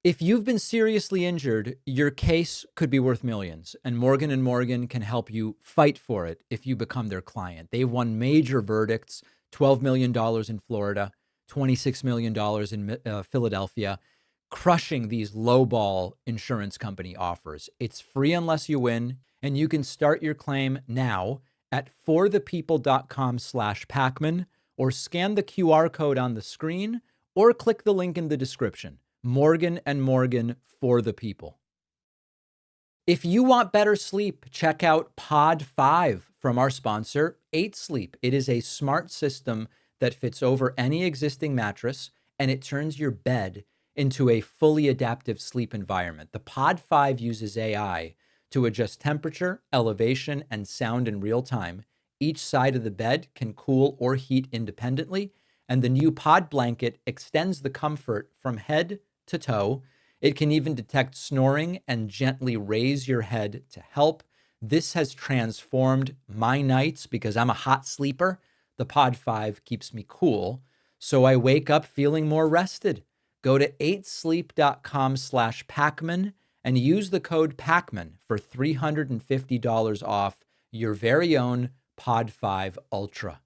If you've been seriously injured, your case could be worth millions, and Morgan & Morgan can help you fight for it if you become their client. They've won major verdicts, $12 million in Florida, $26 million in Philadelphia, crushing these lowball insurance company offers. It's free unless you win, and you can start your claim now at forthepeople.com/Pakman, or scan the QR code on the screen, or click the link in the description. Morgan & Morgan, for the people. If you want better sleep, check out Pod 5 from our sponsor, 8 Sleep. It is a smart system that fits over any existing mattress, and it turns your bed into a fully adaptive sleep environment. The Pod 5 uses AI to adjust temperature, elevation, and sound in real time. Each side of the bed can cool or heat independently, and the new Pod blanket extends the comfort from head to toe. It can even detect snoring and gently raise your head to help. This has transformed my nights because I'm a hot sleeper. The Pod 5 keeps me cool, so I wake up feeling more rested. Go to 8sleep.com/Pakman and use the code Pakman for $350 off your very own Pod 5 Ultra.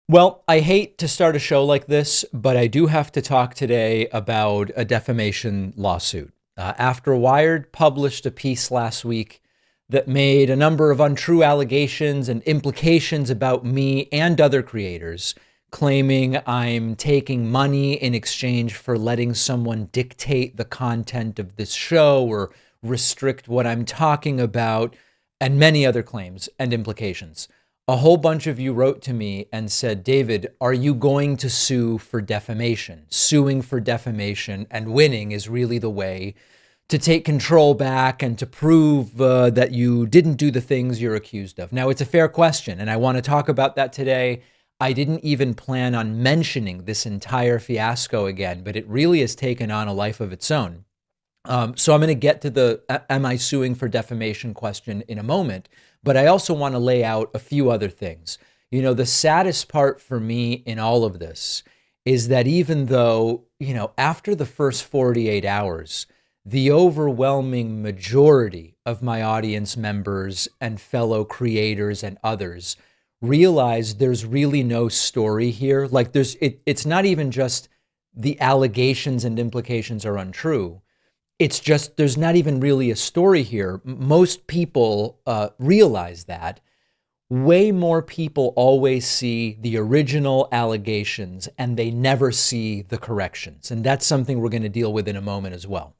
Well, I hate to start a show like this, but I do have to talk today about a defamation lawsuit. After Wired published a piece last week that made a number of untrue allegations and implications about me and other creators, claiming I'm taking money in exchange for letting someone dictate the content of this show or restrict what I'm talking about, and many other claims and implications. A whole bunch of you wrote to me and said, David, are you going to sue for defamation? Suing for defamation and winning is really the way to take control back and to prove that you didn't do the things you're accused of. Now, it's a fair question, and I want to talk about that today. I didn't even plan on mentioning this entire fiasco again, but it really has taken on a life of its own. So I'm going to get to the am I suing for defamation question in a moment, but I also want to lay out a few other things. You know, the saddest part for me in all of this is that even though, after the first 48 hours, the overwhelming majority of my audience members and fellow creators and others realized there's really no story here. Like it's not even just the allegations and implications are untrue. It's just there's not even really a story here. Most people realize that. Way more people always see the original allegations and they never see the corrections. And that's something we're going to deal with in a moment as well.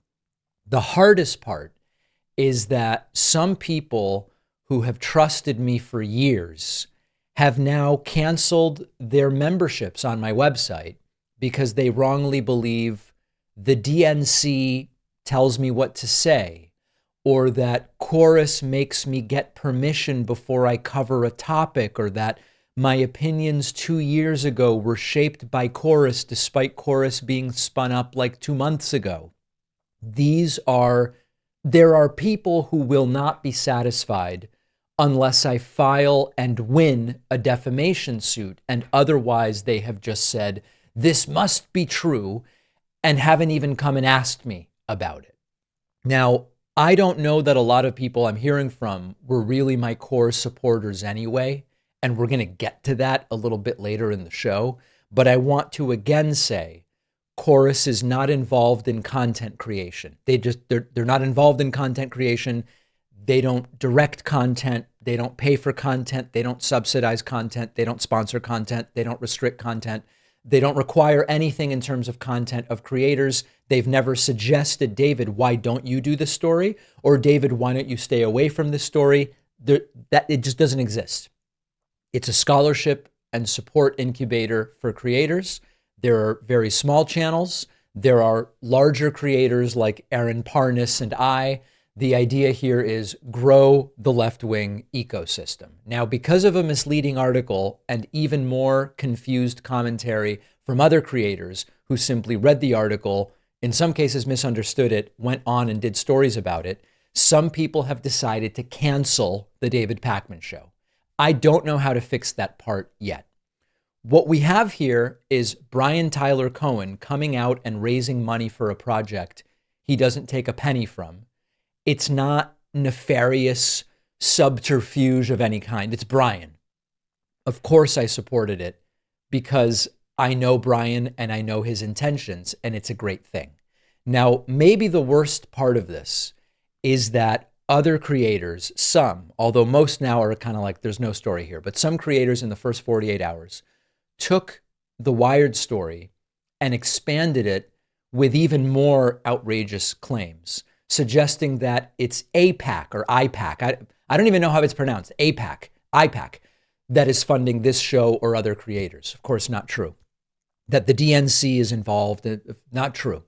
The hardest part is that some people who have trusted me for years have now canceled their memberships on my website because they wrongly believe the DNC tells me what to say, or that Chorus makes me get permission before I cover a topic, or that my opinions 2 years ago were shaped by Chorus despite Chorus being spun up like 2 months ago. There are people who will not be satisfied unless I file and win a defamation suit, and otherwise they have just said, this must be true, and haven't even come and asked me about it. Now, I don't know that a lot of people I'm hearing from were really my core supporters anyway, and we're going to get to that a little bit later in the show, but I want to again say, Chorus is not involved in content creation. They're not involved in content creation. They don't direct content. They don't pay for content. They don't subsidize content. They don't sponsor content. They don't restrict content. They don't require anything in terms of content of creators. They've never suggested, David, why don't you do this story? Or David, why don't you stay away from this story? It just doesn't exist. It's a scholarship and support incubator for creators. There are very small channels. There are larger creators like Aaron Parnas and I. The idea here is grow the left-wing ecosystem. Now, because of a misleading article and even more confused commentary from other creators who simply read the article, in some cases misunderstood it, went on and did stories about it, some people have decided to cancel the David Pakman Show. I don't know how to fix that part yet. What we have here is Brian Tyler Cohen coming out and raising money for a project he doesn't take a penny from. It's not nefarious subterfuge of any kind. It's Brian. Of course I supported it because I know Brian and I know his intentions, and it's a great thing. Now, maybe the worst part of this is that other creators, some, although most now are kind of like there's no story here, but some creators in the first 48 hours took the Wired story and expanded it with even more outrageous claims, suggesting that it's APAC or IPAC. I don't even know how it's pronounced. IPAC, that is funding this show or other creators. Of course, not true. That the DNC is involved, not true.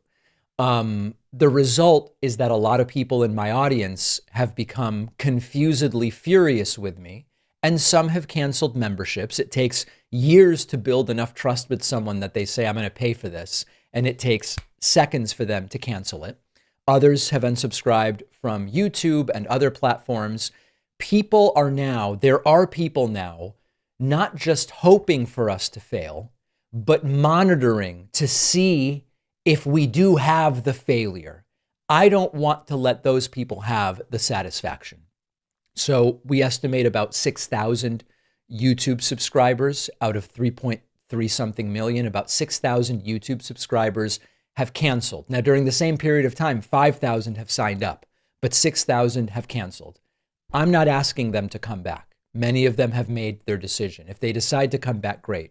The result is that a lot of people in my audience have become confusedly furious with me, and some have canceled memberships. It takes years to build enough trust with someone that they say, I'm going to pay for this, and it takes seconds for them to cancel it. Others have unsubscribed from YouTube and other platforms. There are people now not just hoping for us to fail, but monitoring to see if we do have the failure. I don't want to let those people have the satisfaction. So we estimate about 6,000 YouTube subscribers out of 3.3 something million, about 6,000 YouTube subscribers have canceled. Now, during the same period of time, 5,000 have signed up, but 6,000 have canceled. I'm not asking them to come back. Many of them have made their decision. If they decide to come back, great.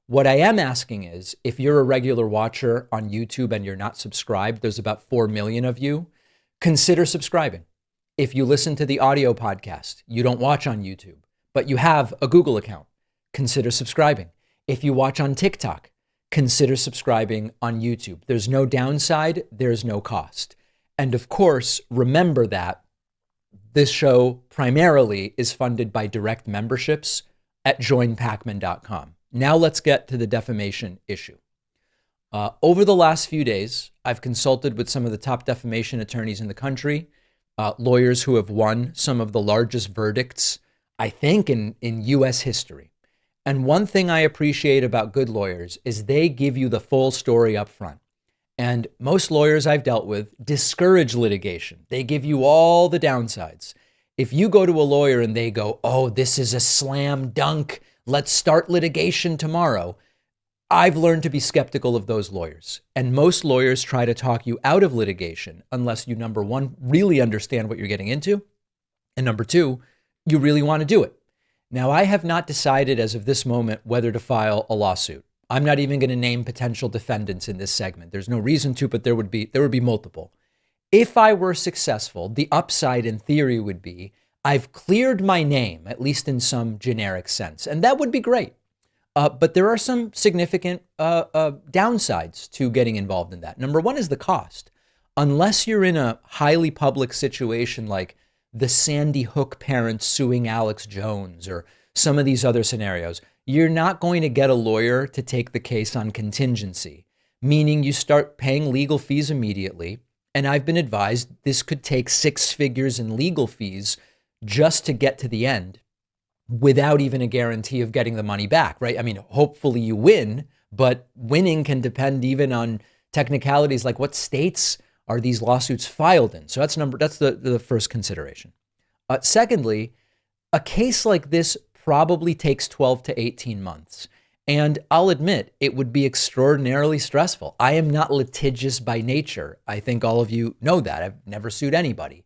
What I am asking is, if you're a regular watcher on YouTube and you're not subscribed, there's about 4 million of you, consider subscribing. If you listen to the audio podcast, you don't watch on YouTube, but you have a Google account, consider subscribing. If you watch on TikTok, consider subscribing on YouTube. There's no downside, there's no cost. And of course, remember that this show primarily is funded by direct memberships at joinpakman.com. Now let's get to the defamation issue. Over the last few days, I've consulted with some of the top defamation attorneys in the country, lawyers who have won some of the largest verdicts, I think, in U.S. history. And one thing I appreciate about good lawyers is they give you the full story up front. And most lawyers I've dealt with discourage litigation. They give you all the downsides. If you go to a lawyer and they go, oh, this is a slam dunk, let's start litigation tomorrow, I've learned to be skeptical of those lawyers. And most lawyers try to talk you out of litigation unless you, number one, really understand what you're getting into, and number two, you really want to do it. Now, I have not decided as of this moment whether to file a lawsuit. I'm not even going to name potential defendants in this segment. There's no reason to, but there would be multiple. If I were successful, the upside in theory would be I've cleared my name, at least in some generic sense, and that would be great. But there are some significant downsides to getting involved in that. Number one is the cost. Unless you're in a highly public situation like the Sandy Hook parents suing Alex Jones or some of these other scenarios, you're not going to get a lawyer to take the case on contingency, meaning you start paying legal fees immediately. And I've been advised this could take 6 figures in legal fees just to get to the end without even a guarantee of getting the money back, right? I mean, hopefully you win, but winning can depend even on technicalities like what states are these lawsuits filed in. So that's the first consideration. Secondly, a case like this probably takes 12 to 18 months. And I'll admit, it would be extraordinarily stressful. I am not litigious by nature. I think all of you know that. I've never sued anybody.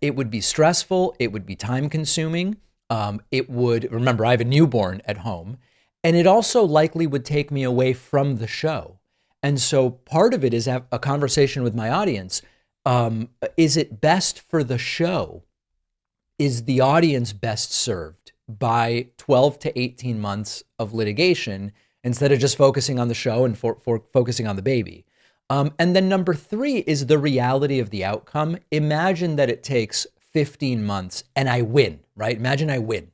It would be stressful. It would be time consuming. Remember, I have a newborn at home, and it also likely would take me away from the show. And so part of it is a conversation with my audience. Is it best for the show? Is the audience best served by 12 to 18 months of litigation instead of just focusing on the show and focusing on the baby? And then number 3 is the reality of the outcome. Imagine that it takes 15 months and I win, right? Imagine I win.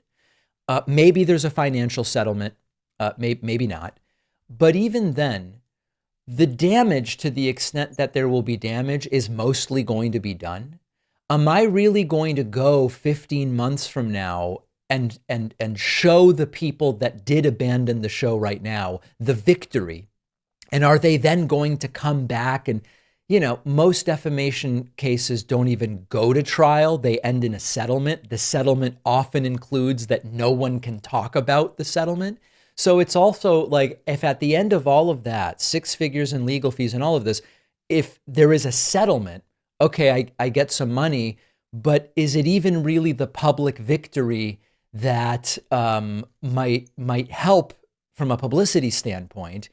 Maybe there's a financial settlement, maybe not. But even then, the damage, to the extent that there will be damage, is mostly going to be done. Am I really going to go 15 months from now and show the people that did abandon the show right now the victory? And are they then going to come back? And, most defamation cases don't even go to trial. They end in a settlement. The settlement often includes that no one can talk about the settlement. So it's also like, if at the end of all of that, 6 figures in legal fees and all of this, if there is a settlement, okay, I get some money, but is it even really the public victory that might help from a publicity standpoint,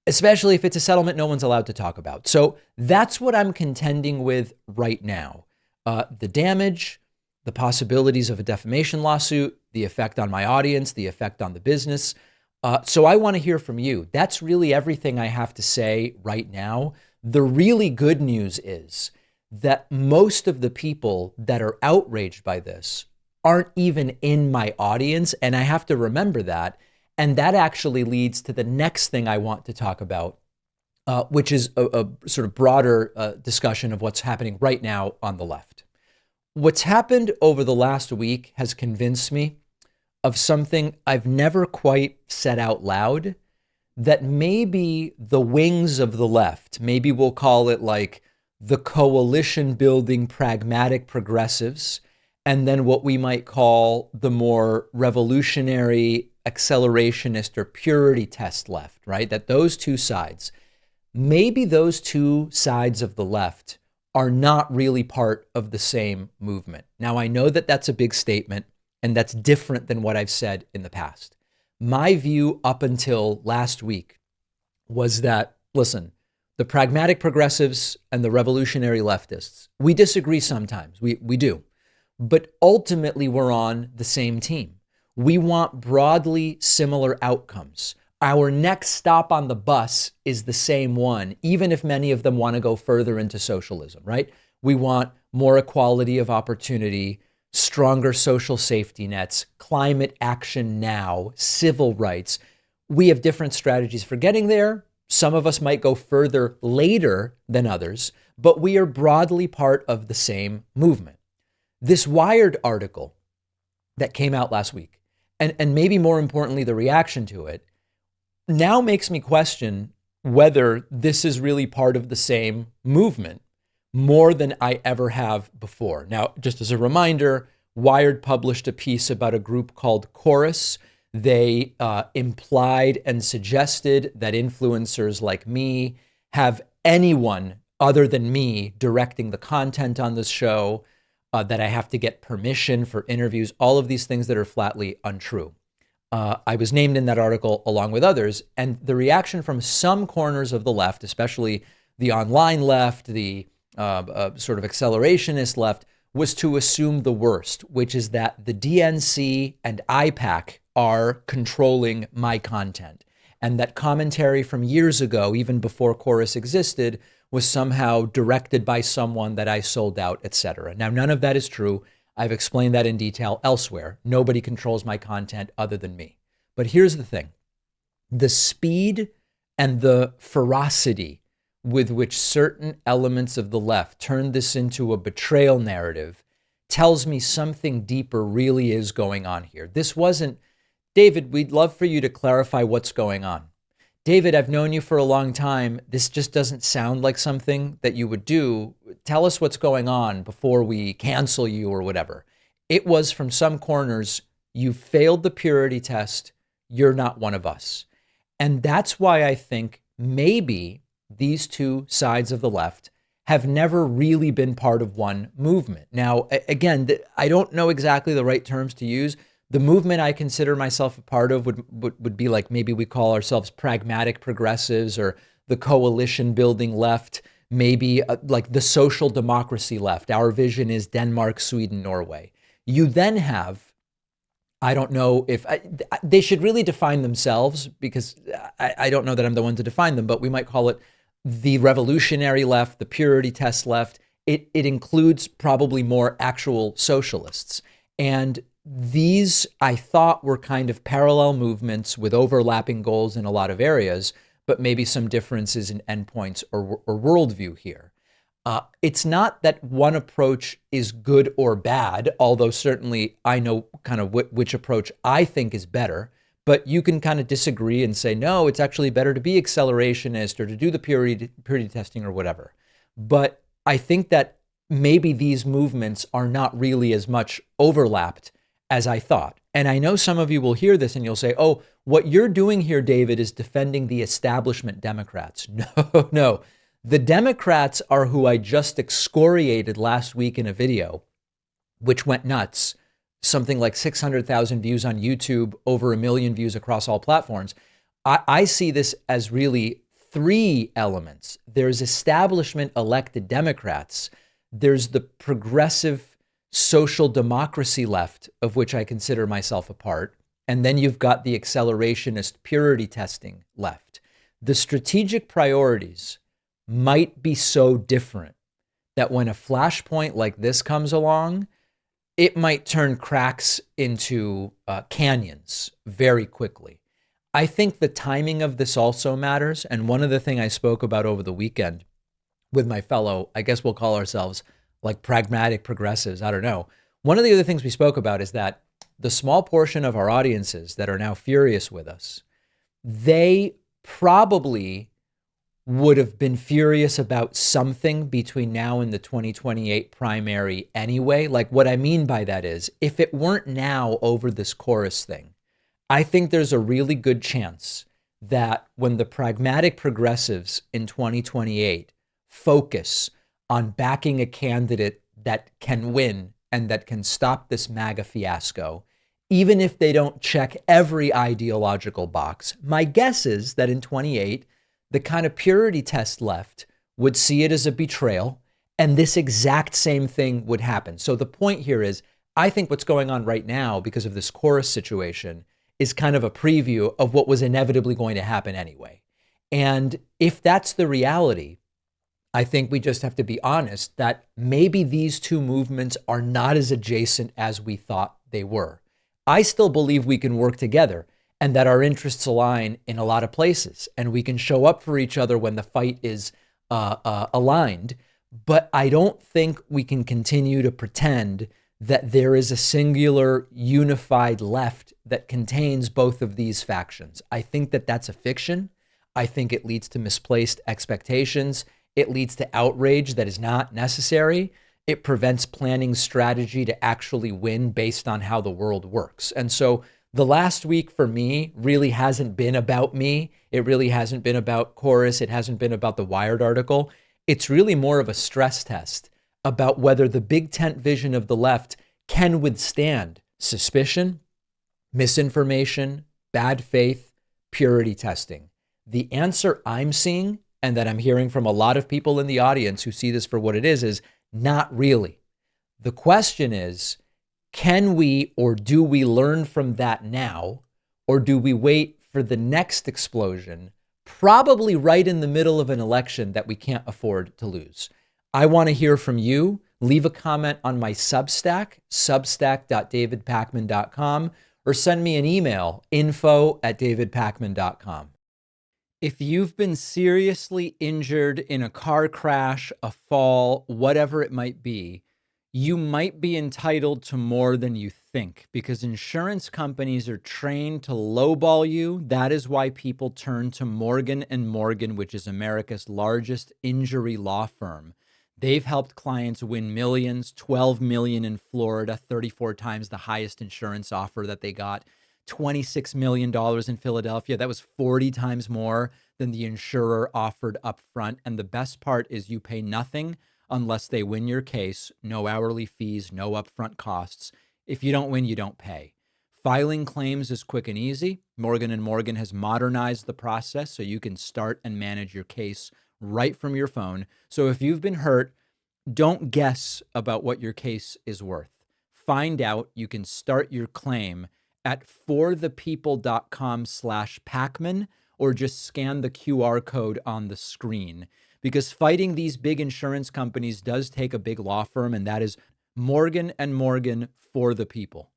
especially if it's a settlement no one's allowed to talk about? So that's what I'm contending with right now. The damage, the possibilities of a defamation lawsuit, the effect on my audience, the effect on the business. So I want to hear from you. That's really everything I have to say right now. The really good news is that most of the people that are outraged by this aren't even in my audience, and I have to remember that. And that actually leads to the next thing I want to talk about, which is a sort of broader discussion of what's happening right now on the left. What's happened over the last week has convinced me of something I've never quite said out loud, that maybe the wings of the left, maybe we'll call it like the coalition building pragmatic progressives, and then what we might call the more revolutionary accelerationist or purity test left, right? That those two sides, maybe those two sides of the left are not really part of the same movement. Now, I know that that's a big statement, and that's different than what I've said in the past. My view up until last week was that, listen, the pragmatic progressives and the revolutionary leftists, we disagree sometimes, we do, but ultimately we're on the same team. We want broadly similar outcomes. Our next stop on the bus is the same one, even if many of them want to go further into socialism, right? We want more equality of opportunity, stronger social safety nets, climate action now, civil rights. We have different strategies for getting there. Some of us might go further later than others, but we are broadly part of the same movement. This Wired article that came out last week, and maybe more importantly, the reaction to it, now makes me question whether this is really part of the same movement more than I ever have before. Now, just as a reminder, Wired published a piece about a group called Chorus. They implied and suggested that influencers like me have anyone other than me directing the content on this show, that I have to get permission for interviews, all of these things that are flatly untrue. I was named in that article along with others, and the reaction from some corners of the left, especially the online left, the sort of accelerationist left, was to assume the worst, which is that the DNC and IPAC are controlling my content, and that commentary from years ago, even before Chorus existed, was somehow directed by someone that I sold out, etc. Now, none of that is true. I've explained that in detail elsewhere. Nobody controls my content other than me. But here's the thing. The speed and the ferocity with which certain elements of the left turned this into a betrayal narrative tells me something deeper really is going on here. This wasn't, David, we'd love for you to clarify what's going on. David, I've known you for a long time. This just doesn't sound like something that you would do. Tell us what's going on before we cancel you or whatever. It was from some corners, you failed the purity test. You're not one of us. And that's why I think maybe these two sides of the left have never really been part of one movement. Now, again, I don't know exactly the right terms to use. The movement I consider myself a part of would be like, maybe we call ourselves pragmatic progressives, or the coalition building left, maybe like the social democracy left. Our vision is Denmark, Sweden, Norway. You then have, I don't know if they should really define themselves, because I don't know that I'm the one to define them, but we might call it the revolutionary left, the purity test left. It includes probably more actual socialists. And these, I thought, were kind of parallel movements with overlapping goals in a lot of areas, but maybe some differences in endpoints or worldview here. It's not that one approach is good or bad, although certainly I know kind of which approach I think is better. But you can kind of disagree and say, no, it's actually better to be accelerationist or to do the purity testing or whatever. But I think that maybe these movements are not really as much overlapped as I thought. And I know some of you will hear this and you'll say, oh, what you're doing here, David, is defending the establishment Democrats. No, no. The Democrats are who I just excoriated last week in a video, which went nuts. Something like 600,000 views on YouTube, over 1 million views across all platforms. I see this as really three elements. There's establishment elected Democrats. There's the progressive social democracy left, of which I consider myself a part. And then you've got the accelerationist purity testing left. The strategic priorities might be so different that when a flashpoint like this comes along, it might turn cracks into canyons very quickly. I think the timing of this also matters. And one of the things I spoke about over the weekend with my fellow, I guess we'll call ourselves like pragmatic progressives, I don't know. One of the other things we spoke about is that the small portion of our audiences that are now furious with us, they probably would have been furious about something between now and the 2028 primary anyway. Like what I mean by that is, if it weren't now over this chorus thing, I think there's a really good chance that when the pragmatic progressives in 2028 focus on backing a candidate that can win and that can stop this MAGA fiasco, even if they don't check every ideological box, my guess is that in 28, the kind of purity test left would see it as a betrayal, and this exact same thing would happen. So the point here is, I think what's going on right now because of this chorus situation is kind of a preview of what was inevitably going to happen anyway. And if that's the reality, I think we just have to be honest that maybe these two movements are not as adjacent as we thought they were. I still believe we can work together and that our interests align in a lot of places, and we can show up for each other when the fight is aligned. But I don't think we can continue to pretend that there is a singular unified left that contains both of these factions. I think that that's a fiction. I think it leads to misplaced expectations. It leads to outrage that is not necessary. It prevents planning strategy to actually win based on how the world works. And so the last week for me really hasn't been about me. It really hasn't been about Chorus. It hasn't been about the Wired article. It's really more of a stress test about whether the big tent vision of the left can withstand suspicion, misinformation, bad faith, purity testing. The answer I'm seeing, and that I'm hearing from a lot of people in the audience who see this for what it is not really. The question is, can we or do we learn from that now, or do we wait for the next explosion, probably right in the middle of an election that we can't afford to lose? I want to hear from you. Leave a comment on my Substack, substack.davidpakman.com, or send me an email, info@davidpakman.com. If you've been seriously injured in a car crash, a fall, whatever it might be, you might be entitled to more than you think because insurance companies are trained to lowball you. That is why people turn to Morgan & Morgan, which is America's largest injury law firm. They've helped clients win millions, 12 million in Florida, 34 times the highest insurance offer that they got, $26 million in Philadelphia. That was 40 times more than the insurer offered up front. And the best part is you pay nothing unless they win your case. No hourly fees, no upfront costs. If you don't win, you don't pay. Filing claims is quick and easy. Morgan & Morgan has modernized the process so you can start and manage your case right from your phone. So if you've been hurt, don't guess about what your case is worth. Find out. You can start your claim at forthepeople.com/Pakman, or just scan the QR code on the screen. Because fighting these big insurance companies does take a big law firm, and that is Morgan & Morgan for the people.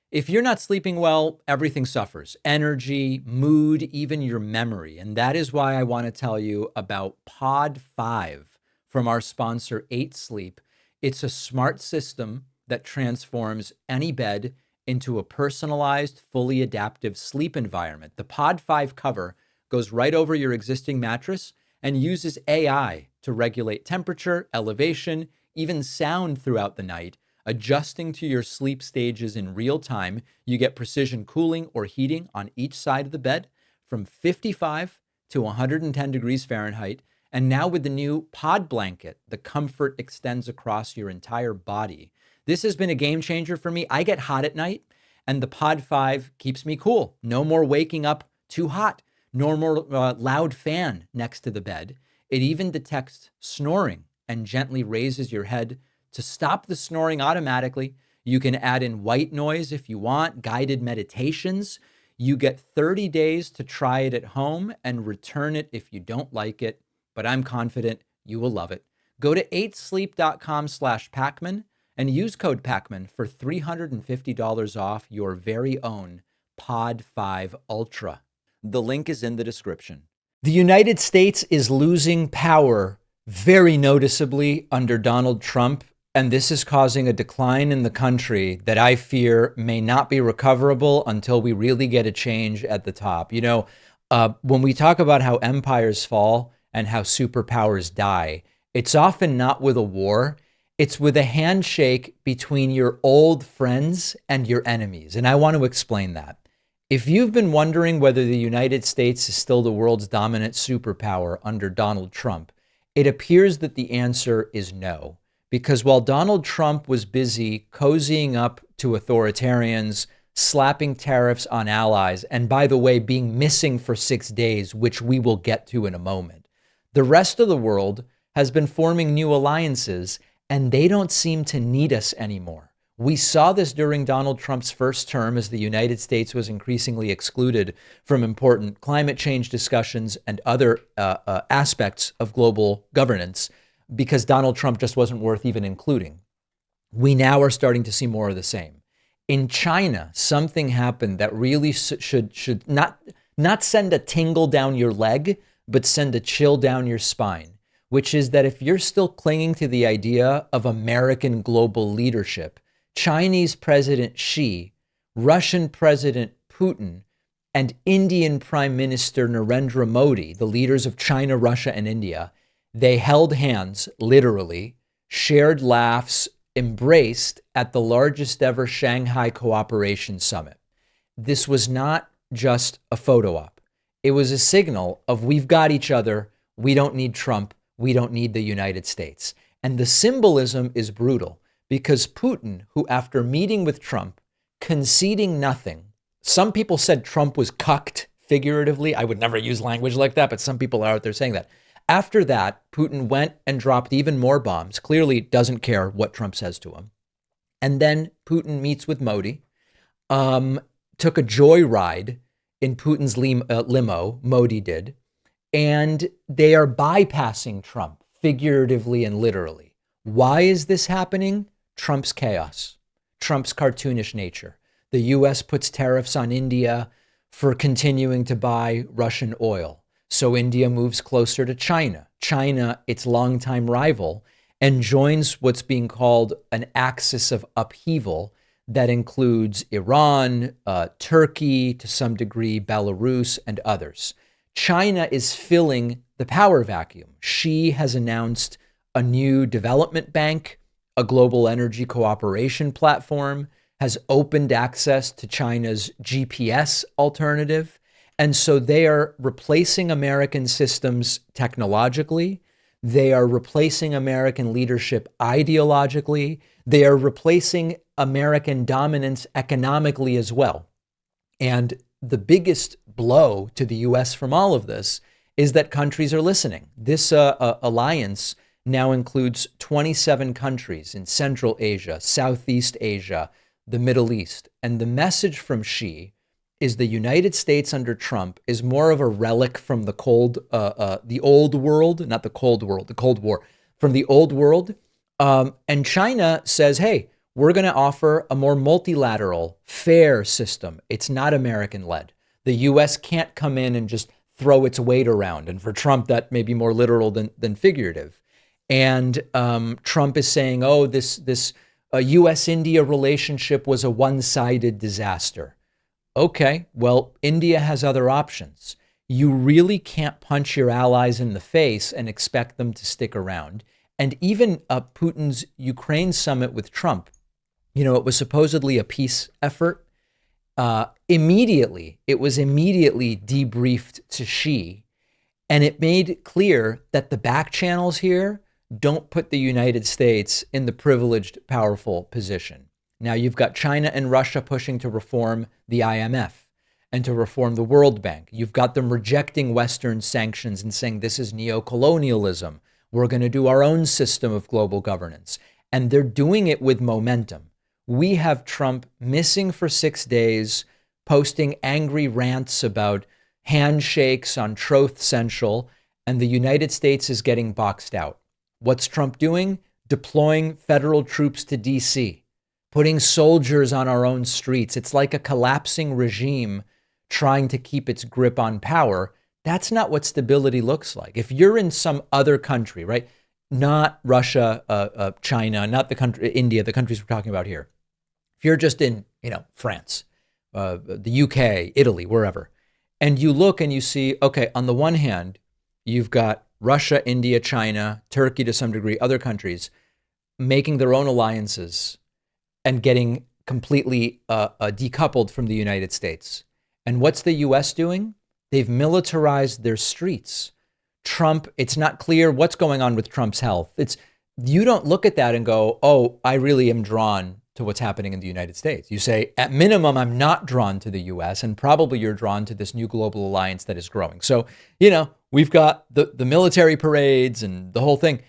If you're not sleeping well, everything suffers. Energy, mood, even your memory. And that is why I want to tell you about Pod 5 from our sponsor, 8 Sleep. It's a smart system that transforms any bed into a personalized, fully adaptive sleep environment. The Pod 5 cover goes right over your existing mattress and uses AI to regulate temperature, elevation, even sound throughout the night, adjusting to your sleep stages in real time. You get precision cooling or heating on each side of the bed from 55 to 110 degrees Fahrenheit. And now with the new Pod Blanket, the comfort extends across your entire body. This has been a game changer for me. I get hot at night, and the Pod 5 keeps me cool. No more waking up too hot. No more loud fan next to the bed. It even detects snoring and gently raises your head to stop the snoring automatically. You can add in white noise if you want, guided meditations. You get 30 days to try it at home and return it if you don't like it, but I'm confident you will love it. Go to 8sleep.com/Pakman and use code Pakman for $350 off your very own Pod 5 Ultra. The link is in the description. The United States is losing power very noticeably under Donald Trump, and this is causing a decline in the country that I fear may not be recoverable until we really get a change at the top. You know, when we talk about how empires fall and how superpowers die, it's often not with a war. It's with a handshake between your old friends and your enemies. And I want to explain that. If you've been wondering whether the United States is still the world's dominant superpower under Donald Trump, it appears that the answer is no. Because while Donald Trump was busy cozying up to authoritarians, slapping tariffs on allies, and by the way, being missing for 6 days, which we will get to in a moment, the rest of the world has been forming new alliances, and they don't seem to need us anymore. We saw this during Donald Trump's first term as the United States was increasingly excluded from important climate change discussions and other aspects of global governance because Donald Trump just wasn't worth even including. We now are starting to see more of the same. In China, something happened that really should not send a tingle down your leg, but send a chill down your spine, which is that if you're still clinging to the idea of American global leadership, Chinese President Xi, Russian President Putin, and Indian Prime Minister Narendra Modi, the leaders of China, Russia, and India, they held hands, literally, shared laughs, embraced at the largest ever Shanghai Cooperation Summit. This was not just a photo op. It was a signal of we've got each other. We don't need Trump. We don't need the United States. And the symbolism is brutal because Putin, who after meeting with Trump, conceding nothing, some people said Trump was cucked figuratively. I would never use language like that, but some people are out there saying that. After that, Putin went and dropped even more bombs, clearly doesn't care what Trump says to him. And then Putin meets with Modi, took a joyride in Putin's limo, Modi did, and they are bypassing Trump figuratively and literally. Why is this happening? Trump's chaos, Trump's cartoonish nature. The U.S. puts tariffs on India for continuing to buy Russian oil. So India moves closer to China. China, its longtime rival, and joins what's being called an axis of upheaval that includes Iran, Turkey, to some degree, Belarus, and others. China is filling the power vacuum. Xi has announced a new development bank, a global energy cooperation platform, has opened access to China's GPS alternative. And so they are replacing American systems technologically. They are replacing American leadership ideologically. They are replacing American dominance economically as well. And the biggest blow to the U.S. from all of this is that countries are listening. This alliance now includes 27 countries in Central Asia, Southeast Asia, the Middle East. And the message from Xi is the United States under Trump is more of a relic from the old world, not the Cold World, the Cold War, from the old world. And China says, hey, we're going to offer a more multilateral, fair system. It's not American-led. The U.S. can't come in and just throw its weight around. And for Trump, that may be more literal than figurative. And Trump is saying, oh, this U.S.-India relationship was a one-sided disaster. Okay, well, India has other options. You really can't punch your allies in the face and expect them to stick around. And even Putin's Ukraine summit with Trump, it was supposedly a peace effort. It was immediately debriefed to Xi, and it made clear that the back channels here don't put the United States in the privileged, powerful position. Now you've got China and Russia pushing to reform the IMF and to reform the World Bank. You've got them rejecting Western sanctions and saying this is neocolonialism. We're going to do our own system of global governance. And they're doing it with momentum. We have Trump missing for 6 days, posting angry rants about handshakes on Truth Central, and the United States is getting boxed out. What's Trump doing? Deploying federal troops to D.C., putting soldiers on our own streets. It's like a collapsing regime trying to keep its grip on power. That's not what stability looks like. If you're in some other country, right? Not Russia, China, not the country, India, the countries we're talking about here. If you're just in, France, the UK, Italy, wherever, and you look and you see, okay, on the one hand, you've got Russia, India, China, Turkey to some degree, other countries making their own alliances and getting completely decoupled from the United States. And what's the U.S. doing? They've militarized their streets. Trump, it's not clear what's going on with Trump's health. You don't look at that and go, oh, I really am drawn to what's happening in the United States. You say, at minimum, I'm not drawn to the U.S., and probably you're drawn to this new global alliance that is growing. So, we've got the military parades and the whole thing.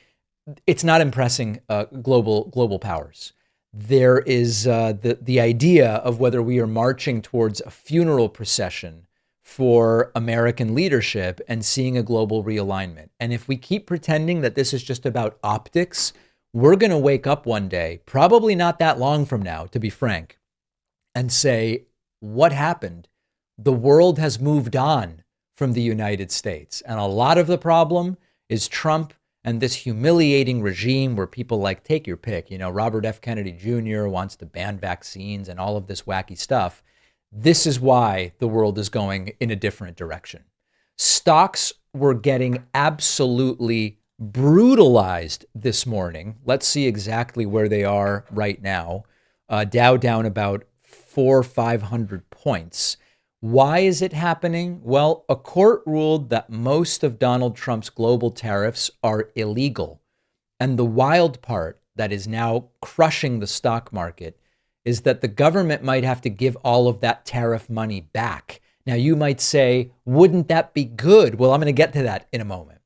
It's not impressing global powers. There is the idea of whether we are marching towards a funeral procession for American leadership and seeing a global realignment. And if we keep pretending that this is just about optics, we're going to wake up one day, probably not that long from now, to be frank, and say, what happened? The world has moved on from the United States. And a lot of the problem is Trump and this humiliating regime where people like, take your pick, Robert F. Kennedy Jr. wants to ban vaccines and all of this wacky stuff. This is why the world is going in a different direction. Stocks were getting absolutely brutalized this morning. Let's see exactly where they are right now. Dow down about 400-500 points. Why is it happening? Well, a court ruled that most of Donald Trump's global tariffs are illegal. And the wild part that is now crushing the stock market is that the government might have to give all of that tariff money back. Now, you might say, wouldn't that be good? Well, I'm going to get to that in a moment.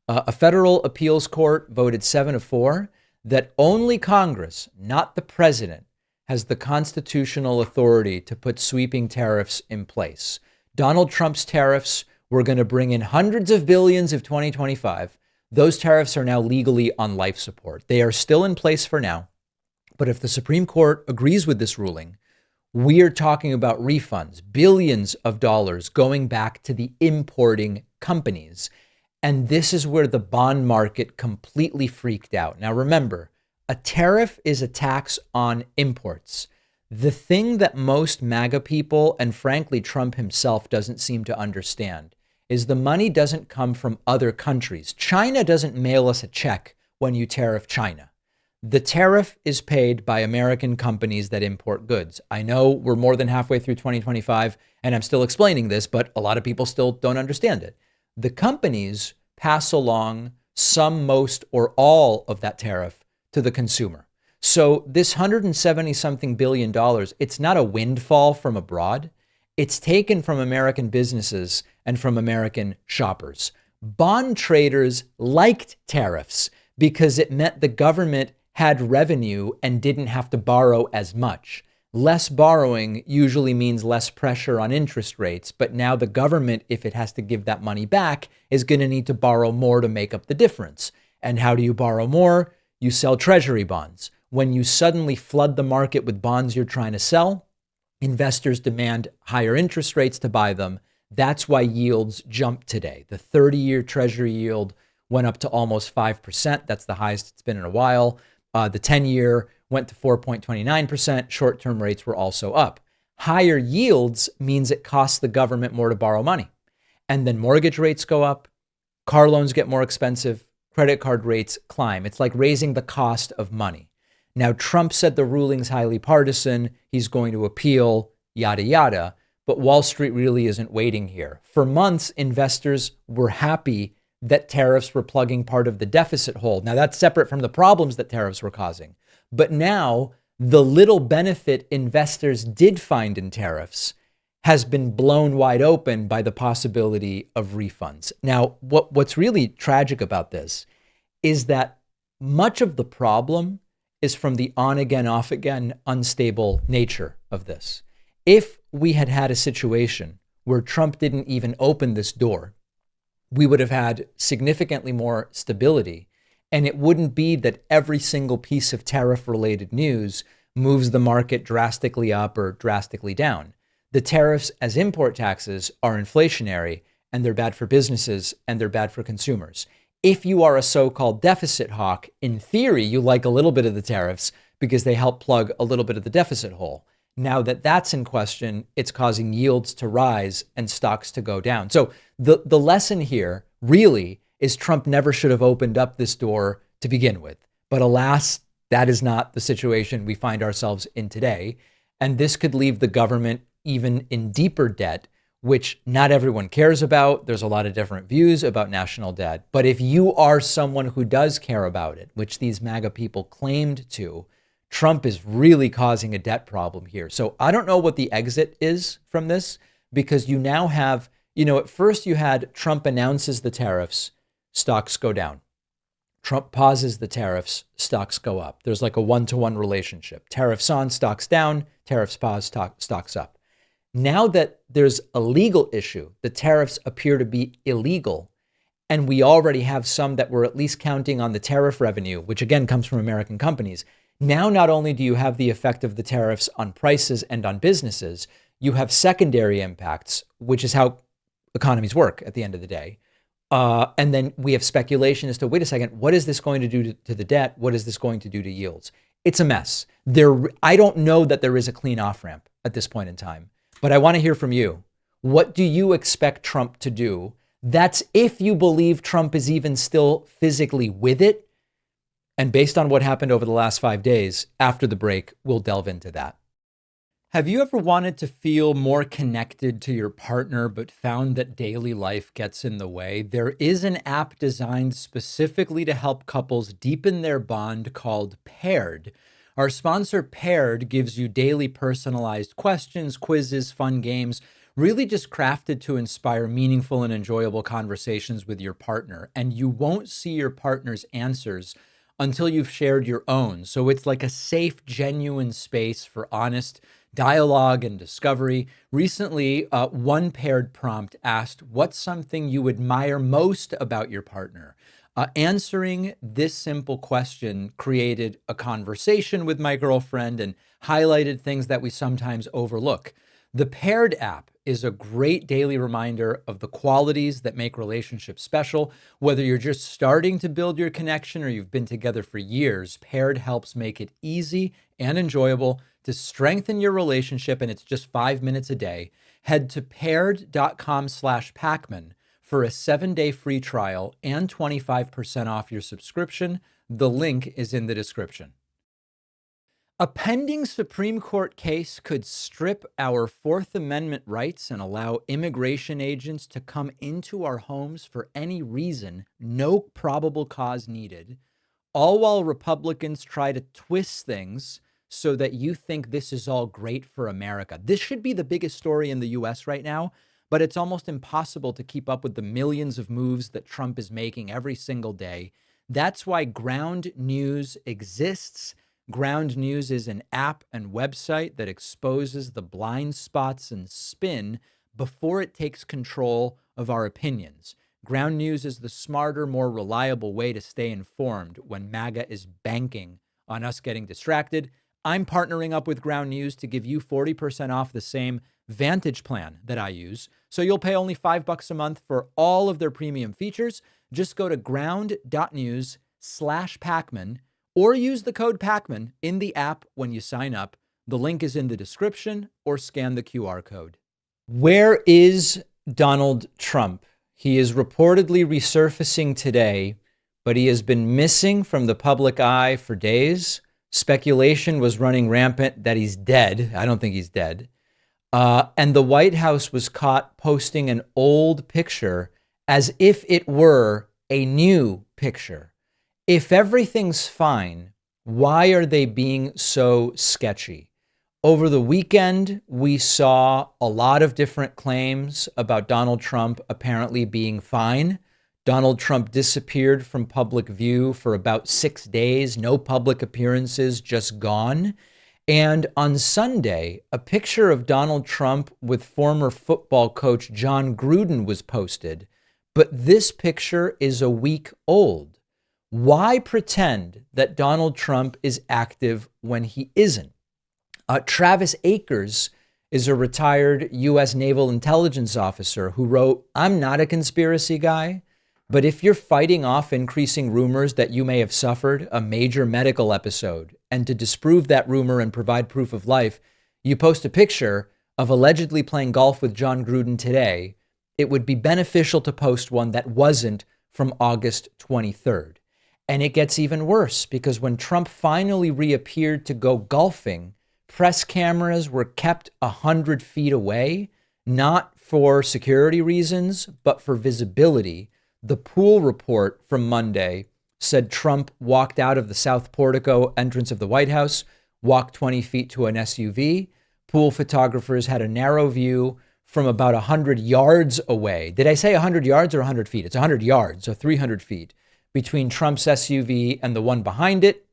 A federal appeals court voted 7-4 that only Congress, not the president, has the constitutional authority to put sweeping tariffs in place. Donald Trump's tariffs were going to bring in hundreds of billions of 2025. Those tariffs are now legally on life support. They are still in place for now. But if the Supreme Court agrees with this ruling, we are talking about refunds, billions of dollars going back to the importing companies. And this is where the bond market completely freaked out. Now, remember, a tariff is a tax on imports. The thing that most MAGA people, and frankly, Trump himself, doesn't seem to understand is the money doesn't come from other countries. China doesn't mail us a check when you tariff China. The tariff is paid by American companies that import goods. I know we're more than halfway through 2025, and I'm still explaining this, but a lot of people still don't understand it. The companies pass along some, most, or all of that tariff to the consumer. So this $170-something billion, it's not a windfall from abroad. It's taken from American businesses and from American shoppers. Bond traders liked tariffs because it meant the government had revenue and didn't have to borrow as much. Less borrowing usually means less pressure on interest rates, but now the government, if it has to give that money back, is going to need to borrow more to make up the difference. And how do you borrow more? You sell treasury bonds. When you suddenly flood the market with bonds you're trying to sell, investors demand higher interest rates to buy them. That's why yields jumped today. The 30-year treasury yield went up to almost 5%. That's the highest it's been in a while. The 10-year went to 4.29%. Short-term rates were also up. Higher yields means it costs the government more to borrow money. And then mortgage rates go up, car loans get more expensive, credit card rates climb. It's like raising the cost of money. Now, Trump said the ruling's highly partisan. He's going to appeal, yada, yada. But Wall Street really isn't waiting here. For months, investors were happy that tariffs were plugging part of the deficit hole. Now, that's separate from the problems that tariffs were causing. But now, the little benefit investors did find in tariffs has been blown wide open by the possibility of refunds. Now, what's really tragic about this is that much of the problem is from the on-again, off-again, unstable nature of this. If we had had a situation where Trump didn't even open this door, we would have had significantly more stability. And it wouldn't be that every single piece of tariff-related news moves the market drastically up or drastically down. The tariffs as import taxes are inflationary, and they're bad for businesses, and they're bad for consumers. If you are a so-called deficit hawk, in theory, you like a little bit of the tariffs because they help plug a little bit of the deficit hole. Now that that's in question, it's causing yields to rise and stocks to go down. So the lesson here really is Trump never should have opened up this door to begin with. But alas, that is not the situation we find ourselves in today. And this could leave the government even in deeper debt, which not everyone cares about. There's a lot of different views about national debt. But if you are someone who does care about it, which these MAGA people claimed to, Trump is really causing a debt problem here. So I don't know what the exit is from this, because you now have, at first you had Trump announces the tariffs, stocks go down. Trump pauses the tariffs, stocks go up. There's like a one-to-one relationship. Tariffs on, stocks down, tariffs pause, stocks up. Now that there's a legal issue, the tariffs appear to be illegal, and we already have some that we're at least counting on the tariff revenue, which again comes from American companies. Now, not only do you have the effect of the tariffs on prices and on businesses, you have secondary impacts, which is how economies work at the end of the day. And then we have speculation as to, wait a second, what is this going to do to the debt? What is this going to do to yields? It's a mess. I don't know that there is a clean off-ramp at this point in time, but I want to hear from you. What do you expect Trump to do? That's if you believe Trump is even still physically with it. And based on what happened over the last 5 days, after the break, we'll delve into that. Have you ever wanted to feel more connected to your partner, but found that daily life gets in the way? There is an app designed specifically to help couples deepen their bond called Paired. Our sponsor Paired gives you daily personalized questions, quizzes, fun games, really just crafted to inspire meaningful and enjoyable conversations with your partner. And you won't see your partner's answers until you've shared your own. So it's like a safe, genuine space for honest dialogue and discovery. Recently, one Paired prompt asked, what's something you admire most about your partner? Answering this simple question created a conversation with my girlfriend and highlighted things that we sometimes overlook. The Paired app is a great daily reminder of the qualities that make relationships special. Whether you're just starting to build your connection or you've been together for years, Paired helps make it easy and enjoyable to strengthen your relationship, and it's just 5 minutes a day. Head to paired.com/Pakman for a 7-day free trial and 25% off your subscription. The link is in the description. A pending Supreme Court case could strip our Fourth Amendment rights and allow immigration agents to come into our homes for any reason, no probable cause needed, all while Republicans try to twist things so that you think this is all great for America. This should be the biggest story in the US right now, but it's almost impossible to keep up with the millions of moves that Trump is making every single day. That's why Ground News exists. Ground News is an app and website that exposes the blind spots and spin before it takes control of our opinions. Ground News is the smarter, more reliable way to stay informed when MAGA is banking on us getting distracted. I'm partnering up with Ground News to give you 40% off the same Vantage plan that I use. So you'll pay only $5 a month for all of their premium features. Just go to ground.news/Pakman or use the code Pakman in the app when you sign up. The link is in the description or scan the QR code. Where is Donald Trump? He is reportedly resurfacing today, but he has been missing from the public eye for days. Speculation was running rampant that he's dead. I don't think he's dead. And the White House was caught posting an old picture as if it were a new picture. If everything's fine, why are they being so sketchy? Over the weekend, we saw a lot of different claims about Donald Trump apparently being fine. Donald Trump disappeared from public view for about 6 days, no public appearances, just gone. And on Sunday, a picture of Donald Trump with former football coach John Gruden was posted. But this picture is a week old. Why pretend that Donald Trump is active when he isn't? Travis Akers is a retired U.S. Naval Intelligence officer who wrote, "I'm not a conspiracy guy, but if you're fighting off increasing rumors that you may have suffered a major medical episode, and to disprove that rumor and provide proof of life, you post a picture of allegedly playing golf with John Gruden today, it would be beneficial to post one that wasn't from August 23rd. And it gets even worse because when Trump finally reappeared to go golfing, press cameras were kept 100 feet away, not for security reasons, but for visibility. The pool report from Monday said Trump walked out of the South Portico entrance of the White House, walked 20 feet to an SUV. Pool photographers had a narrow view from about 100 yards away. Did I say 100 yards or 100 feet? It's 100 yards, so 300 feet between Trump's SUV and the one behind it,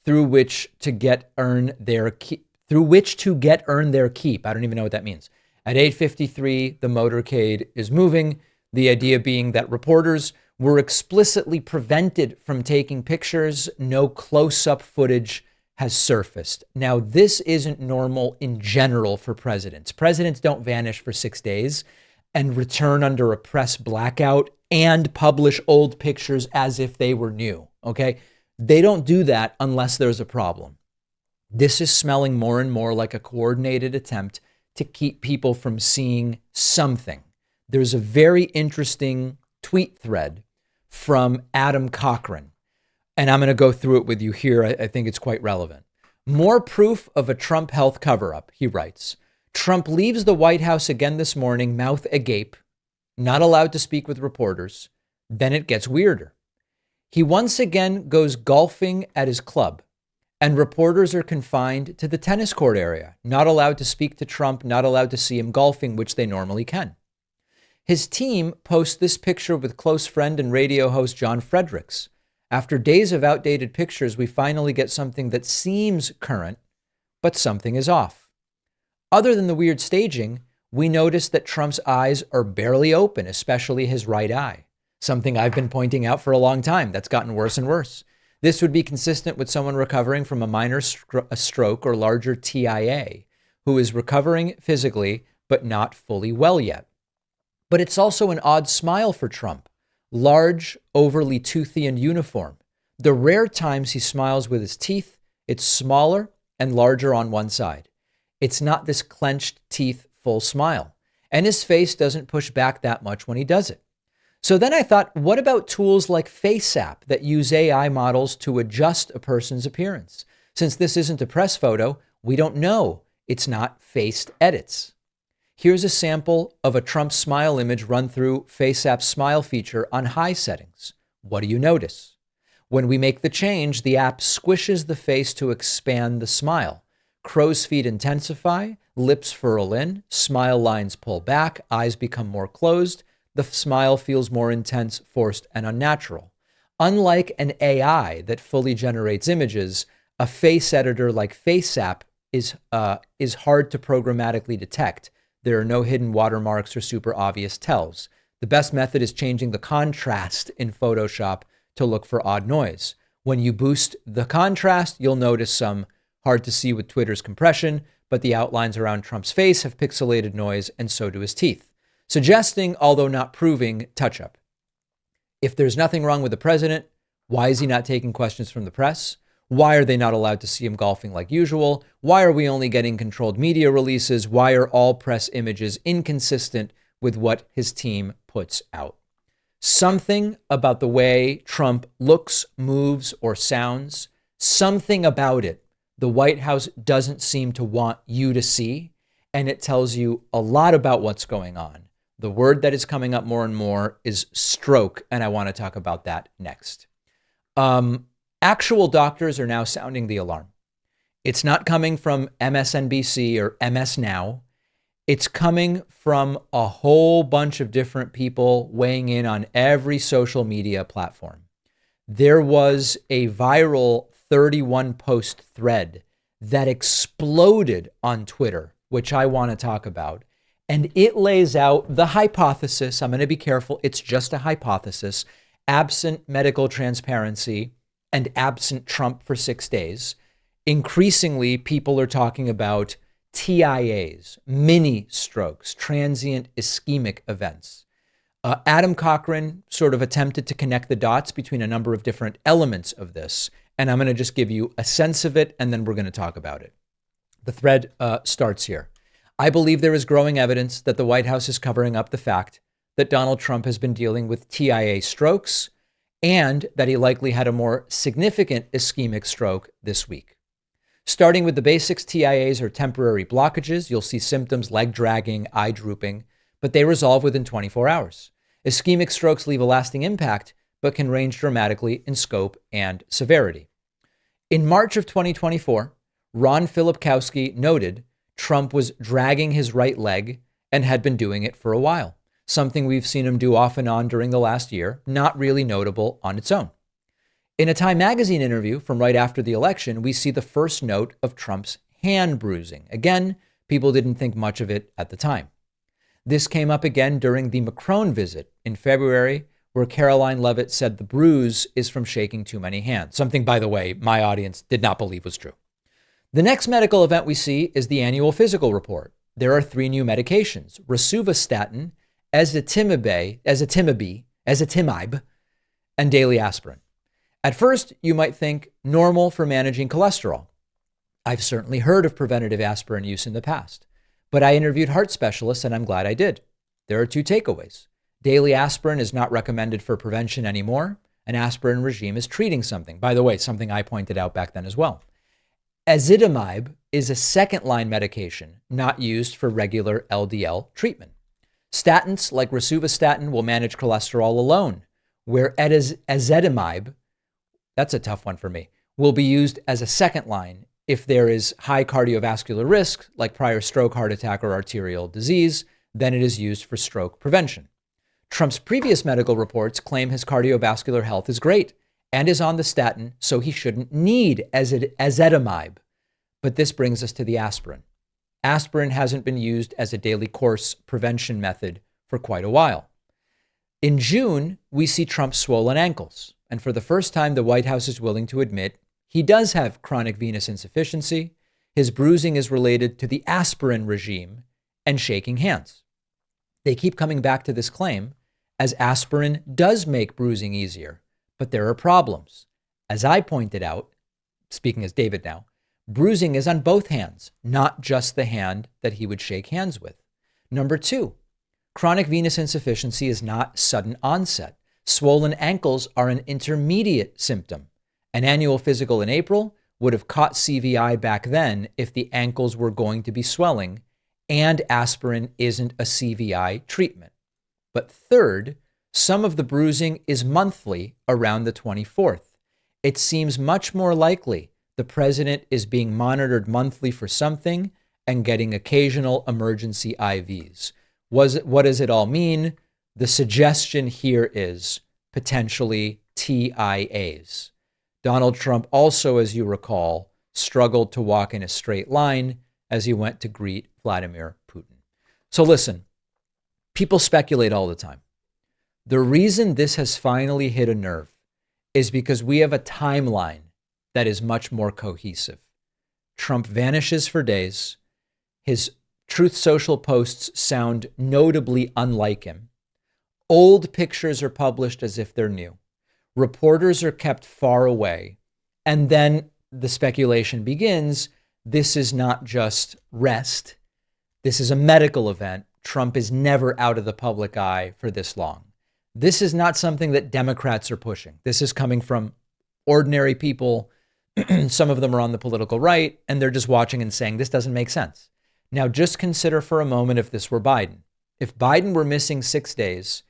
through which to get earn their keep. I don't even know what that means. At 8:53, the motorcade is moving. The idea being that reporters were explicitly prevented from taking pictures. No close-up footage has surfaced. Now, this isn't normal in general for presidents. Presidents don't vanish for 6 days and return under a press blackout and publish old pictures as if they were new, okay? They don't do that unless there's a problem. This is smelling more and more like a coordinated attempt to keep people from seeing something. There's a very interesting tweet thread from Adam Cochran, and I'm going to go through it with you here. I think it's quite relevant. More proof of a Trump health cover-up, he writes. Trump leaves the White House again this morning, mouth agape, not allowed to speak with reporters. Then it gets weirder. He once again goes golfing at his club, and reporters are confined to the tennis court area, not allowed to speak to Trump, not allowed to see him golfing, which they normally can. His team posts this picture with close friend and radio host John Fredericks. After days of outdated pictures, we finally get something that seems current, but something is off. Other than the weird staging, we notice that Trump's eyes are barely open, especially his right eye, something I've been pointing out for a long time. That's gotten worse and worse. This would be consistent with someone recovering from a minor stroke or larger TIA, who is recovering physically, but not fully well yet. But it's also an odd smile for Trump, large, overly toothy and uniform. The rare times he smiles with his teeth, it's smaller and larger on one side. It's not this clenched teeth full smile. And his face doesn't push back that much when he does it. So then I thought, what about tools like FaceApp that use AI models to adjust a person's appearance? Since this isn't a press photo, we don't know it's not faced edits. Here's a sample of a Trump smile image run through FaceApp's smile feature on high settings. What do you notice? When we make the change, the app squishes the face to expand the smile. Crow's feet intensify, lips furl in, smile lines pull back, eyes become more closed. The smile feels more intense, forced, and unnatural. Unlike an AI that fully generates images, a face editor like FaceApp is hard to programmatically detect. There are no hidden watermarks or super obvious tells. The best method is changing the contrast in Photoshop to look for odd noise. When you boost the contrast, you'll notice some Hard to see with Twitter's compression, but the outlines around Trump's face have pixelated noise, and so do his teeth, suggesting, although not proving, touch-up. If there's nothing wrong with the president, why is he not taking questions from the press? Why are they not allowed to see him golfing like usual? Why are we only getting controlled media releases? Why are all press images inconsistent with what his team puts out? Something about the way Trump looks, moves, or sounds, something about it the White House doesn't seem to want you to see, and it tells you a lot about what's going on. The word that is coming up more and more is stroke, and I want to talk about that next. Actual doctors are now sounding the alarm. It's not coming from MSNBC or MS Now. It's coming from a whole bunch of different people weighing in on every social media platform. There was a viral 31 post thread that exploded on Twitter, which I want to talk about. And it lays out the hypothesis. I'm going to be careful. It's just a hypothesis. Absent medical transparency and absent Trump for 6 days, increasingly people are talking about TIAs, mini strokes, transient ischemic events. Adam Cochran sort of attempted to connect the dots between a number of different elements of this. And I'm going to just give you a sense of it, and then we're going to talk about it. The thread starts here. I believe there is growing evidence that the White House is covering up the fact that Donald Trump has been dealing with TIA strokes and that he likely had a more significant ischemic stroke this week. Starting with the basics, TIAs are temporary blockages. You'll see symptoms leg dragging, eye drooping, but they resolve within 24 hours. Ischemic strokes leave a lasting impact, but can range dramatically in scope and severity. In March of 2024, Ron Filipkowski noted Trump was dragging his right leg and had been doing it for a while, something we've seen him do off and on during the last year, not really notable on its own. In a Time magazine interview from right after the election, we see the first note of Trump's hand bruising. Again, people didn't think much of it at the time. This came up again during the Macron visit in February, where Caroline Leavitt said the bruise is from shaking too many hands, something, by the way, my audience did not believe was true. The next medical event we see is the annual physical report. There are 3 new medications: rosuvastatin, ezetimibe, and daily aspirin. At first, you might think normal for managing cholesterol. I've certainly heard of preventative aspirin use in the past, but I interviewed heart specialists and I'm glad I did. There are 2 takeaways. Daily aspirin is not recommended for prevention anymore. An aspirin regime is treating something. By the way, something I pointed out back then as well. Ezetimibe is a second-line medication not used for regular LDL treatment. Statins like rosuvastatin will manage cholesterol alone, where ezetimibe, that's a tough one for me, will be used as a second line if there is high cardiovascular risk, like prior stroke, heart attack, or arterial disease. Then it is used for stroke prevention. Trump's previous medical reports claim his cardiovascular health is great and is on the statin, so he shouldn't need ezetimibe. But this brings us to the aspirin. Aspirin hasn't been used as a daily course prevention method for quite a while. In June, we see Trump's swollen ankles, and for the first time, the White House is willing to admit he does have chronic venous insufficiency. His bruising is related to the aspirin regime and shaking hands. They keep coming back to this claim, as aspirin does make bruising easier, but there are problems. As I pointed out, speaking as David now, bruising is on both hands, not just the hand that he would shake hands with. Number 2, chronic venous insufficiency is not sudden onset. Swollen ankles are an intermediate symptom. An annual physical in April would have caught CVI back then if the ankles were going to be swelling, and aspirin isn't a CVI treatment. But third, some of the bruising is monthly around the 24th. It seems much more likely the president is being monitored monthly for something and getting occasional emergency IVs. What does it all mean? The suggestion here is potentially TIAs. Donald Trump also, as you recall, struggled to walk in a straight line as he went to greet Vladimir Putin. So listen, people speculate all the time. The reason this has finally hit a nerve is because we have a timeline that is much more cohesive. Trump vanishes for days. His Truth Social posts sound notably unlike him. Old pictures are published as if they're new. Reporters are kept far away. And then the speculation begins. This is not just rest. This is a medical event. Trump is never out of the public eye for this long. This is not something that Democrats are pushing. This is coming from ordinary people. Some of them are on the political right, and they're just watching and saying, this doesn't make sense. Now, just consider for a moment if this were Biden. If Biden were missing 6 days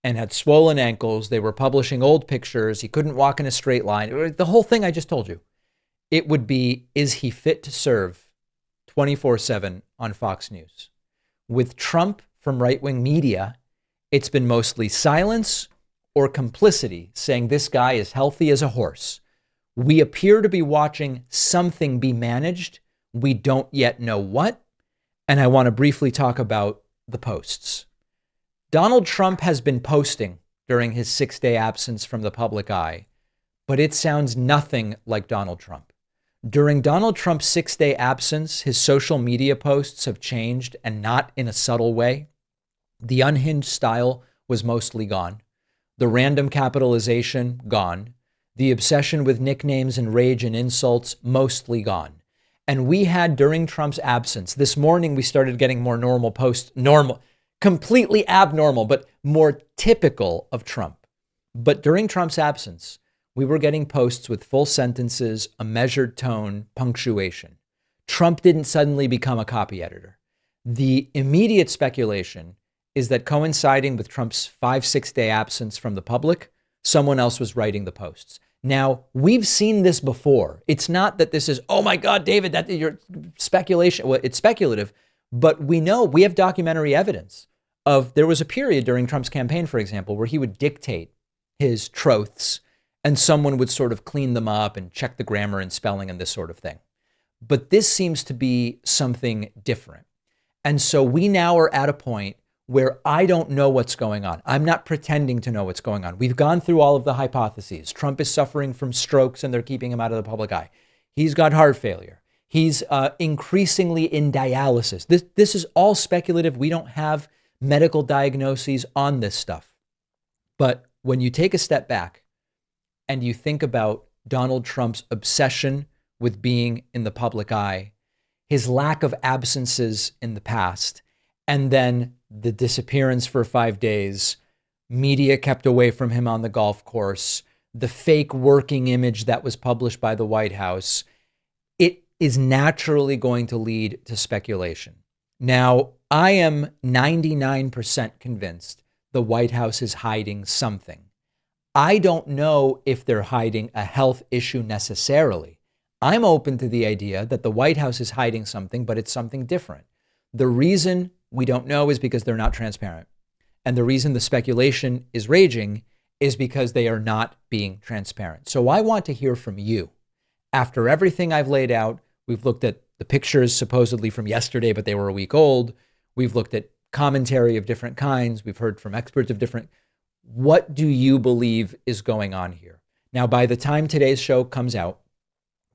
and had swollen ankles, they were publishing old pictures, he couldn't walk in a straight line, the whole thing I just told you, it would be, is he fit to serve 24/7 on Fox News? With Trump from right-wing media, it's been mostly silence or complicity, saying this guy is healthy as a horse. We appear to be watching something be managed. We don't yet know what. And I want to briefly talk about the posts. Donald Trump has been posting during his 6-day absence from the public eye, but it sounds nothing like Donald Trump. During Donald Trump's 6-day absence, his social media posts have changed, and not in a subtle way. The unhinged style was mostly gone. The random capitalization, gone. The obsession with nicknames and rage and insults, mostly gone. And we had, during Trump's absence, this morning we started getting more normal posts, completely abnormal, but more typical of Trump. But during Trump's absence, we were getting posts with full sentences, a measured tone, punctuation. Trump didn't suddenly become a copy editor. The immediate speculation is that coinciding with Trump's 5-6 day absence from the public, someone else was writing the posts. Now, we've seen this before. It's not that this is, oh my God, David, that your speculation. Well, it's speculative, but we know, we have documentary evidence of, there was a period during Trump's campaign, for example, where he would dictate his troths and someone would sort of clean them up and check the grammar and spelling and this sort of thing. But this seems to be something different. And so we now are at a point where I don't know what's going on. I'm not pretending to know what's going on. We've gone through all of the hypotheses. Trump is suffering from strokes and they're keeping him out of the public eye. He's got heart failure. He's increasingly in dialysis. This is all speculative. We don't have medical diagnoses on this stuff. But when you take a step back and you think about Donald Trump's obsession with being in the public eye, his lack of absences in the past, and then the disappearance for 5 days, media kept away from him on the golf course, the fake working image that was published by the White House, it is naturally going to lead to speculation. Now, I am 99% convinced the White House is hiding something. I don't know if they're hiding a health issue necessarily. I'm open to the idea that the White House is hiding something, but it's something different. The reason we don't know is because they're not transparent. And the reason the speculation is raging is because they are not being transparent. So I want to hear from you. After everything I've laid out, we've looked at the pictures supposedly from yesterday, but they were a week old. We've looked at commentary of different kinds. We've heard from experts of different. What do you believe is going on here? Now, by the time today's show comes out,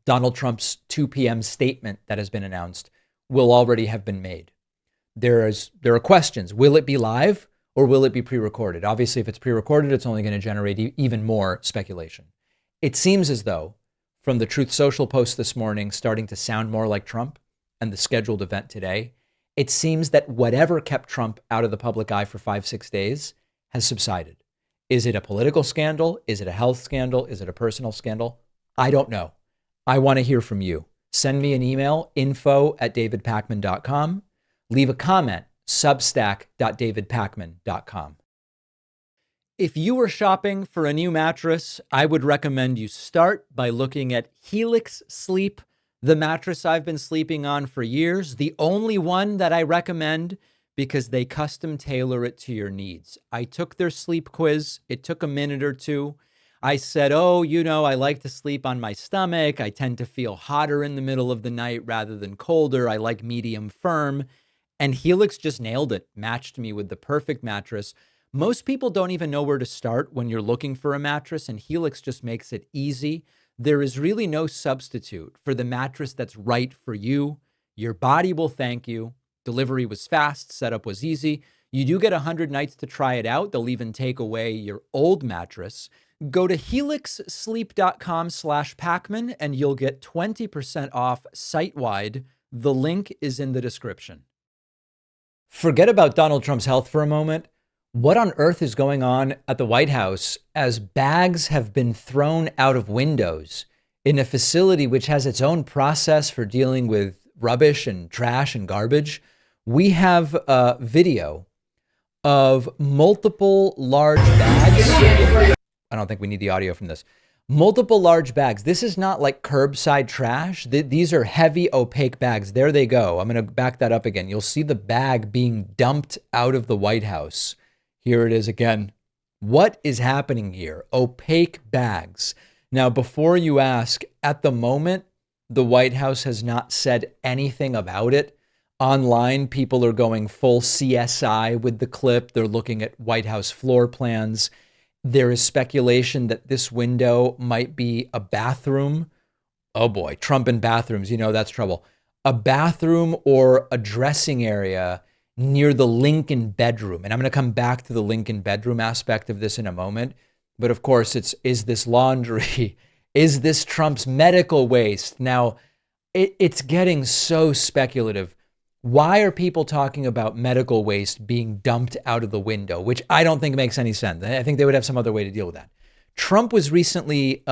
Donald Trump's 2 p.m. statement that has been announced will already have been made. There are questions. Will it be live or will it be pre-recorded? Obviously, if it's pre-recorded, it's only going to generate even more speculation. It seems as though, from the Truth Social post this morning starting to sound more like Trump and the scheduled event today, it seems that whatever kept Trump out of the public eye for 5-6 days has subsided. Is it a political scandal? Is it a health scandal? Is it a personal scandal? I don't know. I want to hear from you. Send me an email, info@davidpakman.com. Leave a comment, substack.davidpakman.com. If you were shopping for a new mattress, I would recommend you start by looking at Helix Sleep, the mattress I've been sleeping on for years, the only one that I recommend because they custom tailor it to your needs. I took their sleep quiz. It took a minute or two. I said, I like to sleep on my stomach. I tend to feel hotter in the middle of the night rather than colder. I like medium firm. And Helix just nailed it, matched me with the perfect mattress. Most people don't even know where to start when you're looking for a mattress, and Helix just makes it easy. There is really no substitute for the mattress that's right for you. Your body will thank you. Delivery was fast, setup was easy. You do get 100 nights to try it out. They'll even take away your old mattress. Go to helixsleep.com/Pakman and you'll get 20% off site-wide. The link is in the description. Forget about Donald Trump's health for a moment. What on earth is going on at the White House as bags have been thrown out of windows in a facility which has its own process for dealing with rubbish and trash and garbage? We have a video of multiple large bags. I don't think we need the audio from this. Multiple large bags. This is not like curbside trash. These are heavy, opaque bags. There they go. I'm going to back that up again. You'll see the bag being dumped out of the White House. Here it is again. What is happening here? Opaque bags. Now, before you ask, at the moment, the White House has not said anything about it. Online, people are going full CSI with the clip. They're looking at White House floor plans. There is speculation that this window might be a bathroom. Oh boy, Trump in bathrooms, that's trouble. A bathroom or a dressing area near the Lincoln bedroom. And I'm going to come back to the Lincoln bedroom aspect of this in a moment. But of course, is this laundry? Is this Trump's medical waste? Now, it's getting so speculative. Why are people talking about medical waste being dumped out of the window, which I don't think makes any sense? I think they would have some other way to deal with that. Trump was recently,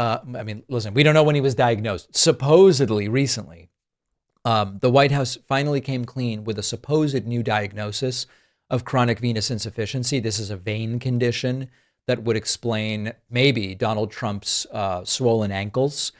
listen, we don't know when he was diagnosed. Supposedly recently, the White House finally came clean with a supposed new diagnosis of chronic venous insufficiency. This is a vein condition that would explain maybe Donald Trump's swollen ankles,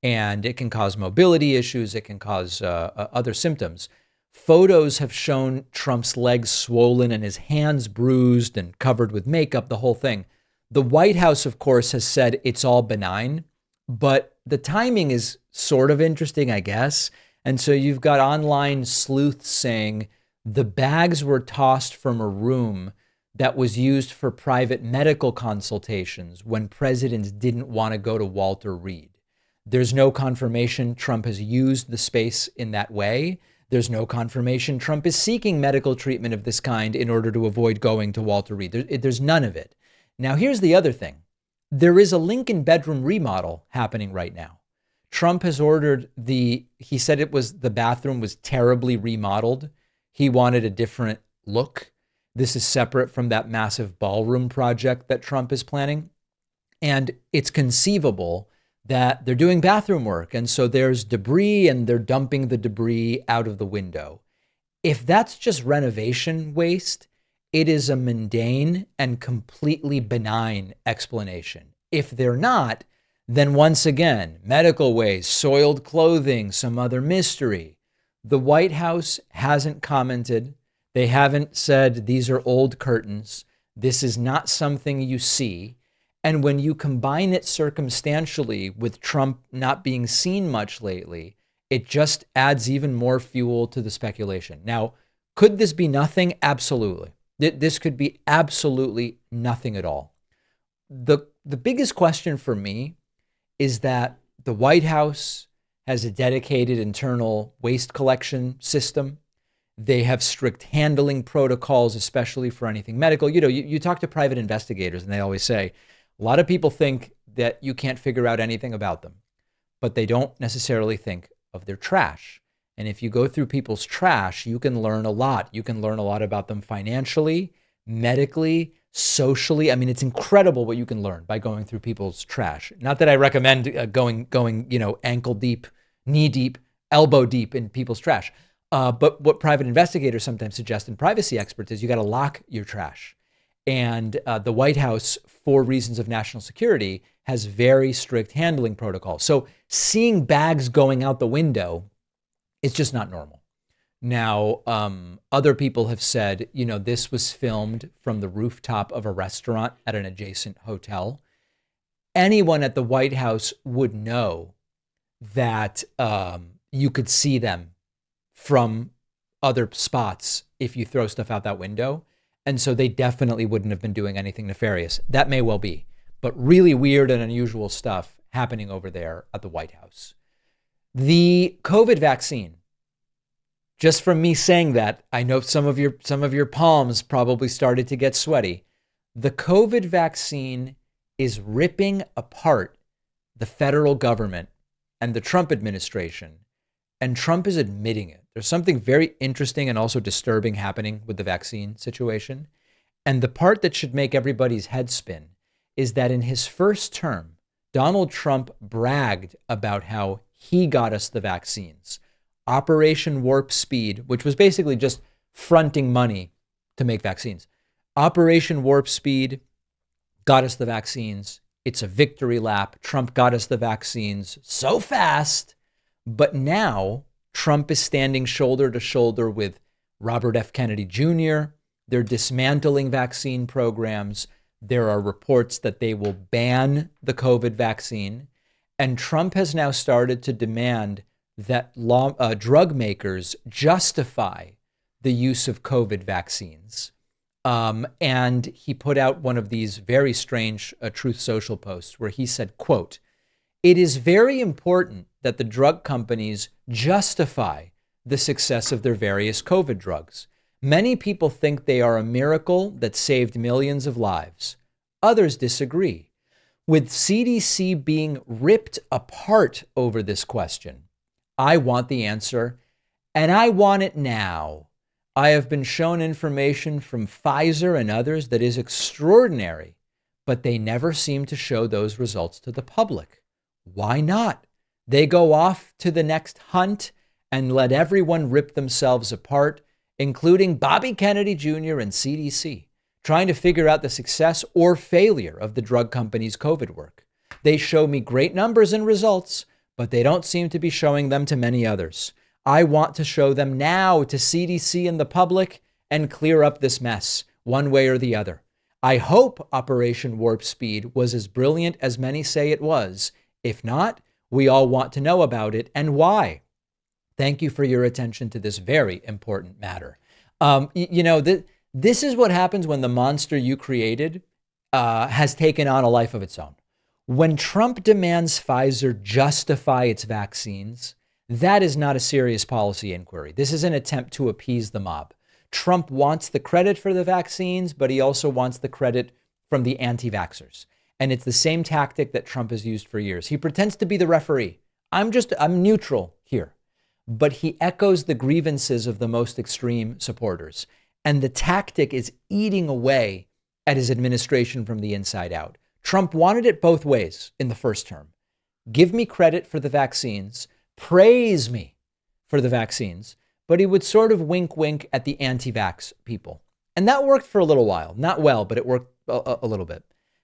and it can cause mobility issues. It can cause other symptoms. Photos have shown Trump's legs swollen and his hands bruised and covered with makeup, the whole thing. The White House, of course, has said it's all benign, but the timing is sort of interesting, I guess. And so you've got online sleuths saying the bags were tossed from a room that was used for private medical consultations when presidents didn't want to go to Walter Reed. There's no confirmation Trump has used the space in that way. There's no confirmation Trump is seeking medical treatment of this kind in order to avoid going to Walter Reed. There's none of it. Now, here's the other thing. There is a Lincoln bedroom remodel happening right now. Trump has ordered he said the bathroom was terribly remodeled. He wanted a different look. This is separate from that massive ballroom project that Trump is planning. And it's conceivable that they're doing bathroom work. And so there's debris and they're dumping the debris out of the window. If that's just renovation waste, it is a mundane and completely benign explanation. If they're not, then once again, medical waste, soiled clothing, some other mystery. The White House hasn't commented. They haven't said these are old curtains. This is not something you see. And when you combine it circumstantially with Trump not being seen much lately, it just adds even more fuel to the speculation. Now, could this be nothing? Absolutely. This could be absolutely nothing at all. The biggest question for me is that the White House has a dedicated internal waste collection system. They have strict handling protocols, especially for anything medical. You talk to private investigators and they always say, a lot of people think that you can't figure out anything about them, but they don't necessarily think of their trash. And if you go through people's trash, you can learn a lot. You can learn a lot about them financially, medically, socially. I mean, it's incredible what you can learn by going through people's trash. Not that I recommend going, ankle deep, knee deep, elbow deep in people's trash. But what private investigators sometimes suggest, and privacy experts, is you got to lock your trash. And the White House, for reasons of national security, has very strict handling protocols. So seeing bags going out the window is just not normal. Now, other people have said, this was filmed from the rooftop of a restaurant at an adjacent hotel. Anyone at the White House would know that you could see them from other spots if you throw stuff out that window. And so they definitely wouldn't have been doing anything nefarious. That may well be. But really weird and unusual stuff happening over there at the White House. The COVID vaccine, just from me saying that, I know some of your palms probably started to get sweaty. The COVID vaccine is ripping apart the federal government and the Trump administration, and Trump is admitting it. There's something very interesting and also disturbing happening with the vaccine situation. And the part that should make everybody's head spin is that in his first term, Donald Trump bragged about how he got us the vaccines. Operation Warp Speed, which was basically just fronting money to make vaccines. Operation Warp Speed got us the vaccines. It's a victory lap. Trump got us the vaccines so fast. But now Trump is standing shoulder to shoulder with Robert F. Kennedy Jr. They're dismantling vaccine programs. There are reports that they will ban the COVID vaccine. And Trump has now started to demand that drug makers justify the use of COVID vaccines. And he put out one of these very strange Truth Social posts where he said, quote, "It is very important that the drug companies justify the success of their various COVID drugs. Many people think they are a miracle that saved millions of lives. Others disagree. With CDC being ripped apart over this question, I want the answer, and I want it now. I have been shown information from Pfizer and others that is extraordinary, but they never seem to show those results to the public. Why not? They go off to the next hunt and let everyone rip themselves apart, including Bobby Kennedy Jr. and CDC, trying to figure out the success or failure of the drug company's COVID work. They show me great numbers and results, but they don't seem to be showing them to many others. I want to show them now to CDC and the public and clear up this mess one way or the other. I hope Operation Warp Speed was as brilliant as many say it was. If not, we all want to know about it and why. Thank you for your attention to this very important matter." This is what happens when the monster you created has taken on a life of its own. When Trump demands Pfizer justify its vaccines, that is not a serious policy inquiry. This is an attempt to appease the mob. Trump wants the credit for the vaccines, but he also wants the credit from the anti-vaxxers. And it's the same tactic that Trump has used for years. He pretends to be the referee. I'm neutral here. But he echoes the grievances of the most extreme supporters. And the tactic is eating away at his administration from the inside out. Trump wanted it both ways in the first term. Give me credit for the vaccines, praise me for the vaccines, but he would sort of wink, wink at the anti-vax people. And that worked for a little while. Not well, but it worked a little bit.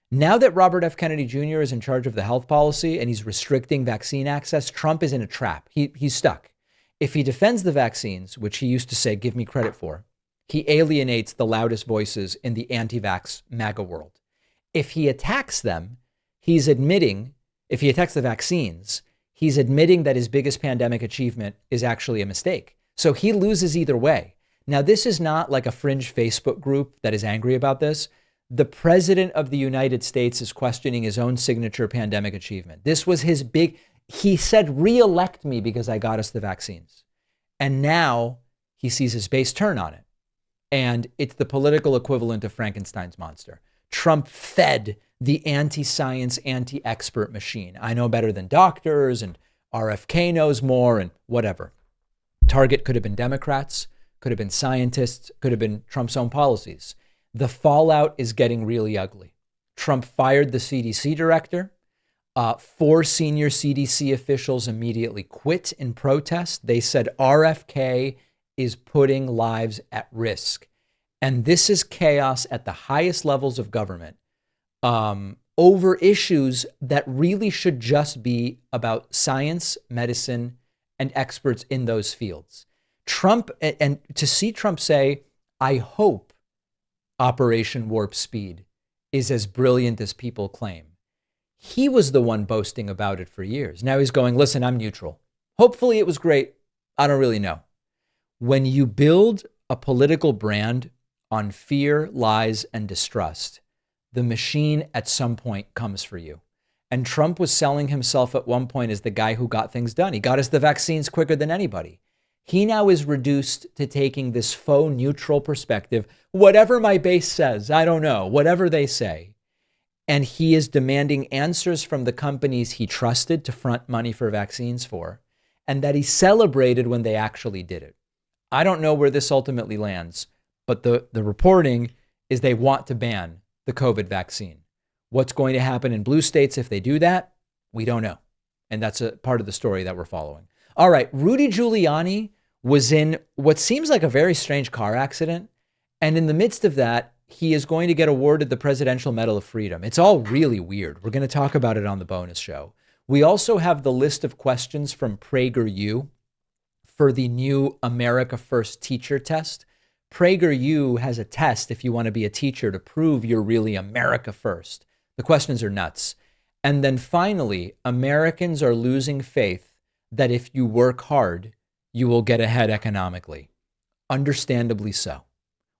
Now that Robert F. Kennedy Jr. is in charge of the health policy and he's restricting vaccine access, Trump is in a trap. He's stuck. If he defends the vaccines, which he used to say, give me credit for, he alienates the loudest voices in the anti-vax MAGA world. If he attacks them, if he attacks the vaccines, he's admitting that his biggest pandemic achievement is actually a mistake. So he loses either way. Now, this is not like a fringe Facebook group that is angry about this. The president of the United States is questioning his own signature pandemic achievement. This was he said, re-elect me because I got us the vaccines. And now he sees his base turn on it. And it's the political equivalent of Frankenstein's monster. Trump fed the anti-science, anti-expert machine. I know better than doctors, and RFK knows more, and whatever. Target could have been Democrats, could have been scientists, could have been Trump's own policies. The fallout is getting really ugly. Trump fired the CDC director. 4 senior CDC officials immediately quit in protest. They said RFK is putting lives at risk. And this is chaos at the highest levels of government over issues that really should just be about science, medicine, and experts in those fields. Trump, and to see Trump say, I hope Operation Warp Speed is as brilliant as people claim. He was the one boasting about it for years. Now he's going, listen, I'm neutral. Hopefully it was great. I don't really know. When you build a political brand on fear, lies, and distrust, the machine at some point comes for you. And Trump was selling himself at one point as the guy who got things done. He got us the vaccines quicker than anybody. He now is reduced to taking this faux neutral perspective. Whatever my base says, I don't know, whatever they say. And he is demanding answers from the companies he trusted to front money for vaccines for, and that he celebrated when they actually did it. I don't know where this ultimately lands, but the reporting is they want to ban the COVID vaccine. What's going to happen in blue states if they do that? We don't know. And that's a part of the story that we're following. All right, Rudy Giuliani was in what seems like a very strange car accident. And in the midst of that, he is going to get awarded the Presidential Medal of Freedom. It's all really weird. We're going to talk about it on the bonus show. We also have the list of questions from PragerU for the new America First teacher test. PragerU has a test if you want to be a teacher to prove you're really America First. The questions are nuts. And then finally, Americans are losing faith that if you work hard, you will get ahead economically. Understandably so.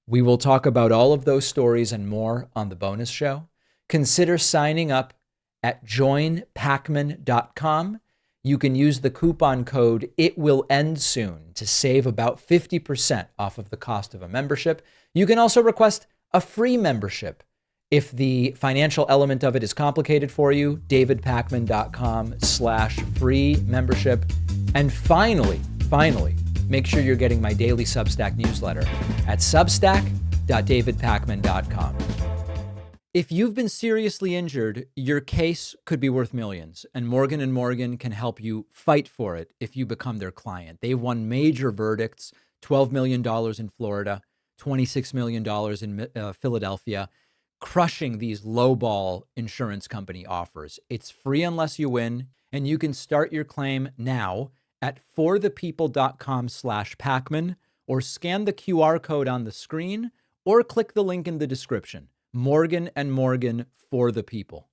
We will talk about all of those stories and more on the bonus show. Consider signing up at joinpakman.com. You can use the coupon code ItWillEndSoon to save about 50% off of the cost of a membership. You can also request a free membership. If the financial element of it is complicated for you, davidpakman.com/free membership. And finally, make sure you're getting my daily Substack newsletter at substack.davidpakman.com. If you've been seriously injured, your case could be worth millions, and Morgan & Morgan can help you fight for it if you become their client. They've won major verdicts, $12 million in Florida, $26 million in Philadelphia, crushing these lowball insurance company offers. It's free unless you win, and you can start your claim now at forthepeople.com/Pakman, or scan the QR code on the screen, or click the link in the description. Morgan & Morgan, for the people.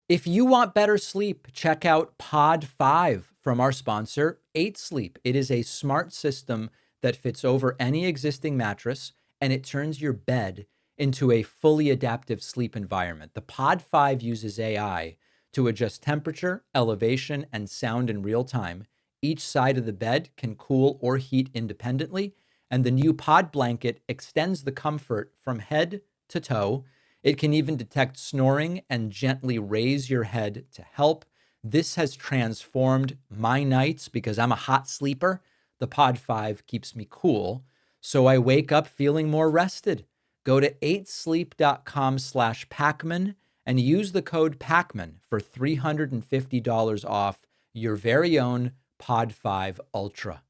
If you want better sleep, check out Pod 5 from our sponsor, 8 Sleep. It is a smart system that fits over any existing mattress, and it turns your bed into a fully adaptive sleep environment. The Pod 5 uses AI to adjust temperature, elevation, and sound in real time. Each side of the bed can cool or heat independently, and the new Pod blanket extends the comfort from head to toe. It can even detect snoring and gently raise your head to help. This has transformed my nights because I'm a hot sleeper. The Pod 5 keeps me cool, so I wake up feeling more rested. Go to 8sleep.com/Pakman and use the code Pakman for $350 off your very own Pod 5 Ultra.